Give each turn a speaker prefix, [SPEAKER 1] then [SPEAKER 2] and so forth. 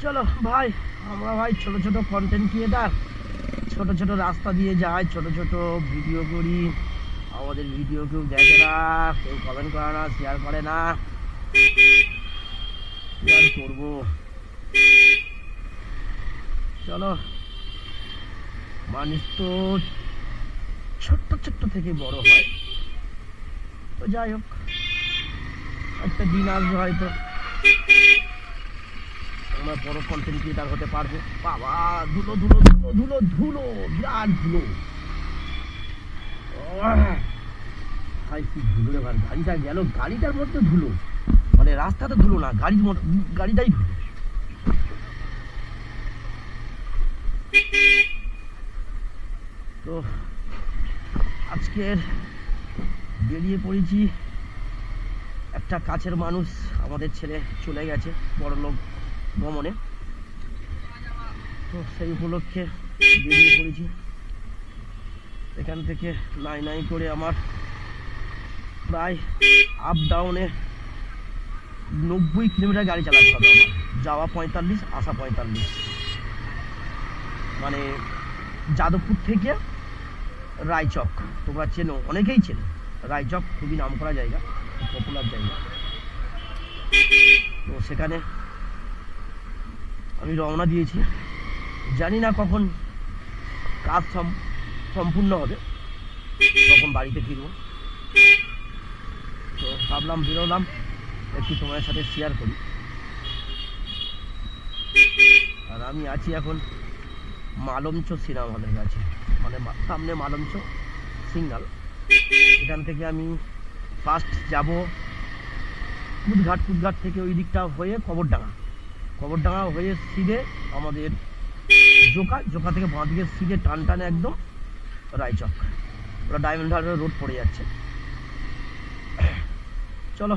[SPEAKER 1] চলো ভাই, আমরা ভাই ছোট ছোট কন্টেন্ট ক্রিয়েটার, ছোট ছোট রাস্তা দিয়ে যাই, ছোট ছোট ভিডিও করি। আমাদের ভিডিও কেউ দেখে না, কেউ কমেন্ট করে না, শেয়ার করে না, কি আর করবো। চলো, মানুষ তো ছোট্ট ছোট্ট থেকে বড় হয়। তো যাই হোক, একটা দিন আসবে হয়তো আমরা বড় কন্টেন্ট ক্রিয়েটার হতে পারবো। বাবা, ধুলো ধুলো ধুলো ধুলো ধুলো, বিরাট ধুলো। ভাই কি ধুলো রে ভাই, গাড়িটা গেল, গাড়িটার মধ্যে ধুলো, মানে রাস্তাতে ধুলো না, গাড়িটাই ধুলো। তো আজকের বেরিয়ে পড়েছি, একটা কাছের মানুষ আমাদের ছেলে চলে গেছে বড়লোক ভ্রমণে, তো সেই উপলক্ষে বেরিয়ে পড়েছি। এখান থেকে নাই নাই করে আমার প্রায় আপ ডাউনে 90 কিলোমিটার গাড়ি চালাতে হবে আমার। যাওয়া 45, আসা 45। মানে যাদবপুর থেকে রায়চক, তোমরা চেনো, অনেকেই চেনো। রায়চক খুবই নামকরা জায়গা, পপুলার জায়গা। তো সেখানে আমি রওনা দিয়েছি, জানি না কখন কাজ সম্পূর্ণ হবে, তখন বাড়িতে ফিরবো। তো ভাবলাম বেরোলাম, একটু তোমার সাথে শেয়ার করি। আর আমি আছি এখন মালঞ্চ সিনেমা হলের কাছে, মানে সামনে মালঞ্চ সিঙ্গাল। এখান থেকে আমি ফার্স্ট যাব কুদঘাট থেকে ওই দিকটা হয়ে কবরডাঙ্গা হয়ে সিধে আমাদের জোকা থেকে বাঁ দিকে সিধে টানে একদম রায়চক। ওরা ডায়মন্ড হারবার রোড পড়ে যাচ্ছে। চলো।